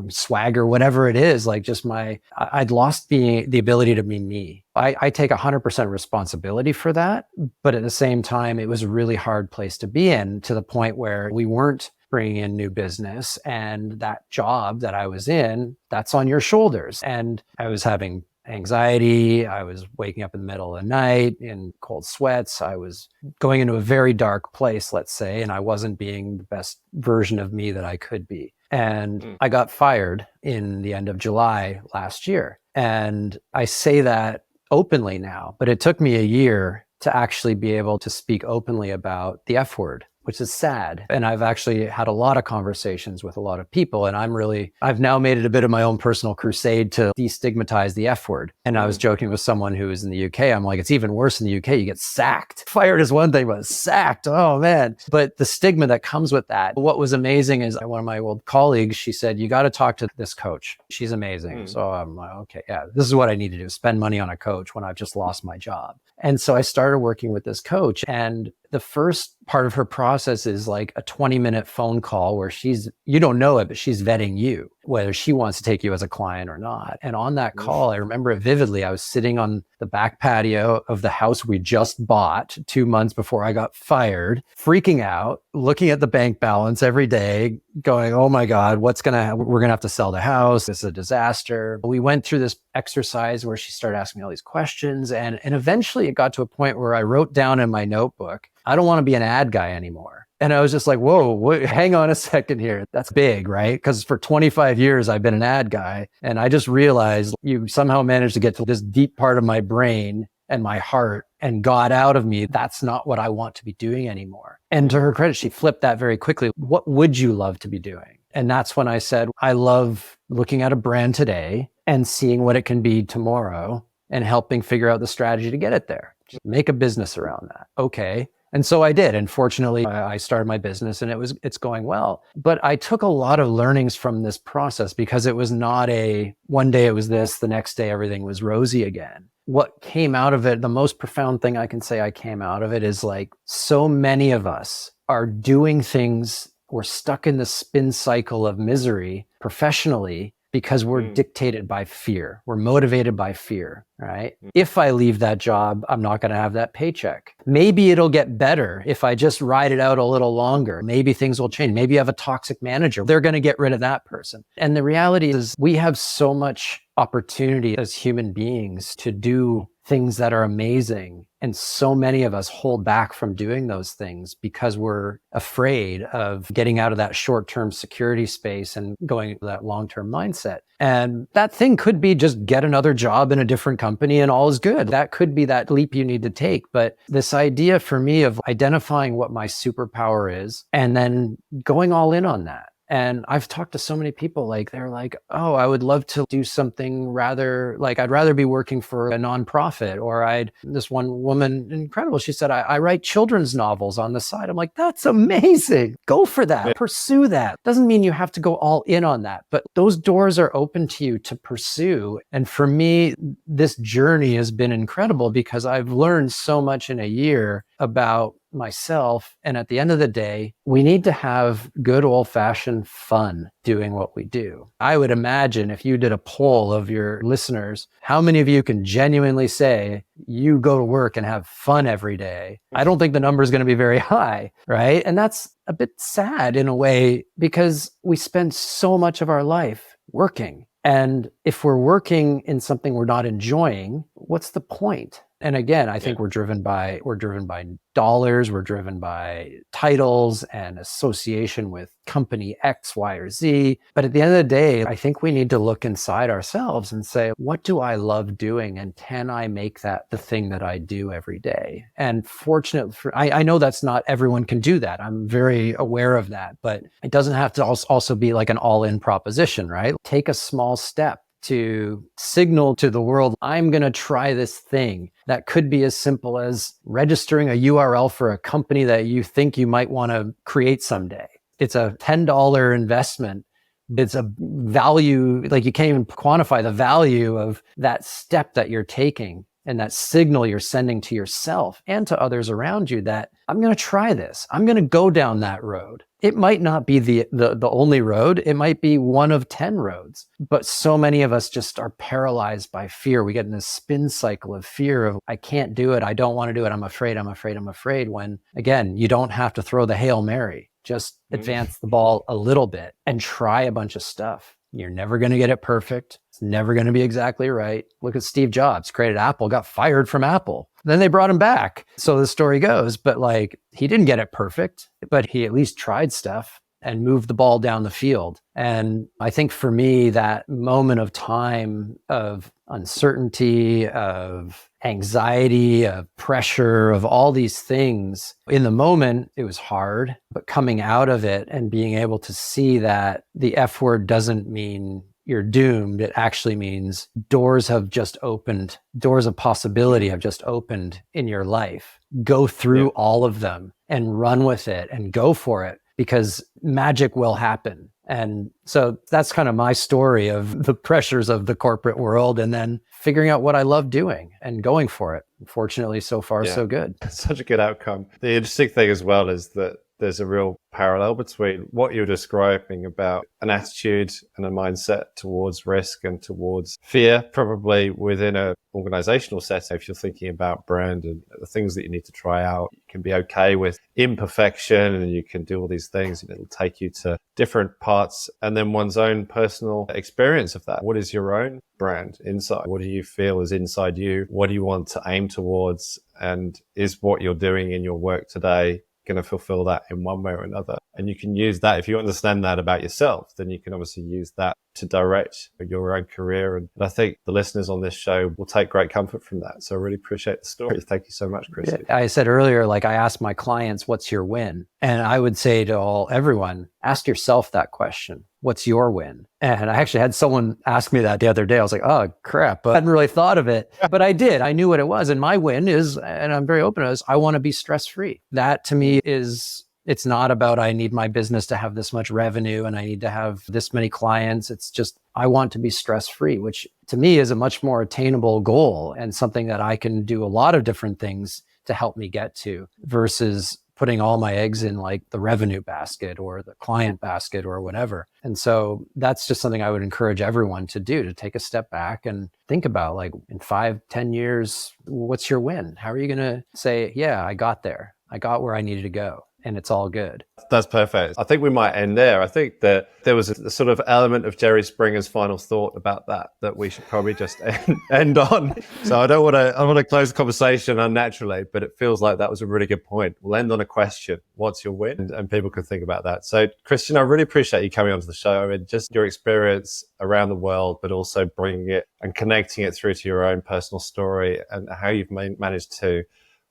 swagger, whatever it is, like just I'd lost the ability to be me. I take 100% responsibility for that. But at the same time, it was a really hard place to be in to the point where we weren't bringing in new business. And that job that I was in, that's on your shoulders. And I was having anxiety. I was waking up in the middle of the night in cold sweats. I was going into a very dark place, let's say, and I wasn't being the best version of me that I could be. And I got fired in the end of July last year. And I say that openly now, but it took me a year to actually be able to speak openly about the F word. which is sad. And I've actually had a lot of conversations with a lot of people. And I've now made it a bit of my own personal crusade to destigmatize the F word. And I was joking with someone who was in the UK. I'm like, it's even worse in the UK. You get sacked. Fired is one thing, but sacked. Oh man. But the stigma that comes with that. What was amazing is one of my old colleagues, she said, you got to talk to this coach. She's amazing. So I'm like, okay, yeah, this is what I need to do. Spend money on a coach when I've just lost my job. And so I started working with this coach, and the first part of her process is like a 20-minute phone call where you don't know it, but she's vetting you, whether she wants to take you as a client or not. And on that call, I remember it vividly. I was sitting on the back patio of the house we just bought 2 months before I got fired, freaking out, looking at the bank balance every day, going, oh my God, we're going to have to sell the house. This is a disaster. We went through this exercise where she started asking me all these questions. And eventually it got to a point where I wrote down in my notebook, I don't want to be an ad guy anymore. And I was just like, whoa, hang on a second here. That's big, right? Because for 25 years, I've been an ad guy. And I just realized you somehow managed to get to this deep part of my brain and my heart and got out of me. That's not what I want to be doing anymore. And to her credit, she flipped that very quickly. What would you love to be doing? And that's when I said, I love looking at a brand today and seeing what it can be tomorrow and helping figure out the strategy to get it there. Just make a business around that. Okay. And so I did. And fortunately, I started my business and it's going well. But I took a lot of learnings from this process because it was not one day it was this, the next day everything was rosy again. What came out of it, the most profound thing I can say I came out of it is like so many of us are doing things, we're stuck in the spin cycle of misery professionally because we're dictated by fear. We're motivated by fear, right? If I leave that job, I'm not going to have that paycheck. Maybe it'll get better if I just ride it out a little longer. Maybe things will change. Maybe you have a toxic manager. They're going to get rid of that person. And the reality is we have so much opportunity as human beings to do things that are amazing. And so many of us hold back from doing those things because we're afraid of getting out of that short-term security space and going to that long-term mindset. And that thing could be just get another job in a different company and all is good. That could be that leap you need to take. But this idea for me of identifying what my superpower is and then going all in on that. And I've talked to so many people, like, they're like, oh, I would love to do something I'd rather be working for a nonprofit, or this one woman, incredible. She said, I write children's novels on the side. I'm like, that's amazing. Go for that. Yeah. Pursue that. Doesn't mean you have to go all in on that, but those doors are open to you to pursue. And for me, this journey has been incredible because I've learned so much in a year about myself. And at the end of the day, we need to have good old-fashioned fun doing what we do. I would imagine if you did a poll of your listeners, how many of you can genuinely say you go to work and have fun every day? I don't think the number is going to be very high, right? And that's a bit sad in a way because we spend so much of our life working. And if we're working in something we're not enjoying, what's the point? And again, I think we're driven by dollars, we're driven by titles and association with company X, Y, or Z. But at the end of the day, I think we need to look inside ourselves and say, what do I love doing? And can I make that the thing that I do every day? And fortunately, I know that's not everyone can do that. I'm very aware of that, but it doesn't have to also be like an all-in proposition, right? Take a small step to signal to the world, I'm going to try this thing. That could be as simple as registering a URL for a company that you think you might want to create someday. It's a $10 investment. It's a value, like you can't even quantify the value of that step that you're taking and that signal you're sending to yourself and to others around you that I'm going to try this. I'm going to go down that road. It might not be the only road. It might be one of 10 roads. But so many of us just are paralyzed by fear. We get in this spin cycle of fear of, I can't do it. I don't want to do it. I'm afraid. When, again, you don't have to throw the Hail Mary. Just advance the ball a little bit and try a bunch of stuff. You're never going to get it perfect. It's never going to be exactly right. Look at Steve Jobs, created Apple, got fired from Apple. Then they brought him back. So the story goes, but he didn't get it perfect, but he at least tried stuff and moved the ball down the field. And I think for me, that moment of time of uncertainty, of anxiety, of pressure, of all these things. In the moment, it was hard, but coming out of it and being able to see that the F word doesn't mean you're doomed. It actually means doors have just opened. Doors of possibility have just opened in your life. Go through all of them and run with it and go for it, because magic will happen. And so that's kind of my story of the pressures of the corporate world and then figuring out what I love doing and going for it. Fortunately, so far, so good. Such a good outcome. The interesting thing as well is that there's a real parallel between what you're describing about an attitude and a mindset towards risk and towards fear, probably within an organizational setting. If you're thinking about brand and the things that you need to try out, you can be okay with imperfection and you can do all these things and it'll take you to different parts, and then one's own personal experience of that. What is your own brand inside? What do you feel is inside you? What do you want to aim towards? And is what you're doing in your work today going to fulfill that in one way or another? And you can use that. If you understand that about yourself, then you can obviously use that to direct your own career. And I think the listeners on this show will take great comfort from that. So I really appreciate the story. Thank you so much, Chris. I said earlier, like I asked my clients, what's your win? And I would say to everyone, ask yourself that question. What's your win? And I actually had someone ask me that the other day. I was like, oh crap, I hadn't really thought of it, but I did. I knew what it was. And my win is, and I'm very open to this, I want to be stress-free. That to me is, it's not about I need my business to have this much revenue and I need to have this many clients. It's just, I want to be stress-free, which to me is a much more attainable goal and something that I can do a lot of different things to help me get to, versus putting all my eggs in like the revenue basket or the client basket or whatever. And so that's just something I would encourage everyone to do, to take a step back and think about, like, in 5-10 years, what's your win? How are you going to say, yeah, I got there. I got where I needed to go. And it's all good. That's perfect. I think we might end there. I think that there was a sort of element of Jerry Springer's final thought about that we should probably just end on. So I want to close the conversation unnaturally, but it feels like that was a really good point. We'll end on a question. What's your win? And people can think about that. So Christian, I really appreciate you coming onto the show. I mean, just your experience around the world, but also bringing it and connecting it through to your own personal story and how you've managed to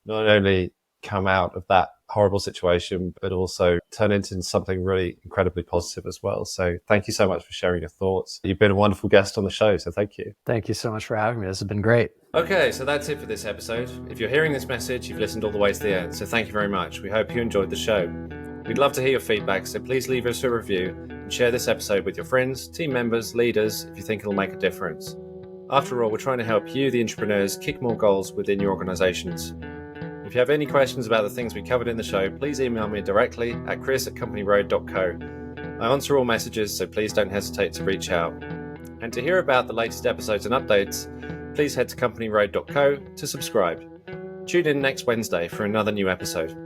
not only come out of that horrible situation, but also turn it into something really incredibly positive as well. So thank you so much for sharing your thoughts. You've been a wonderful guest on the show, so thank you. Thank you so much for having me. This has been great. Okay, so that's it for this episode. If you're hearing this message, you've listened all the way to the end, so thank you very much. We hope you enjoyed the show. We'd love to hear your feedback, so please leave us a review and share this episode with your friends, team members, leaders, if you think it'll make a difference. After all, we're trying to help you, the entrepreneurs, kick more goals within your organizations. If you have any questions about the things we covered in the show, please email me directly at chris@companyroad.co. I answer all messages, so please don't hesitate to reach out. And to hear about the latest episodes and updates, please head to companyroad.co to subscribe. Tune in next Wednesday for another new episode.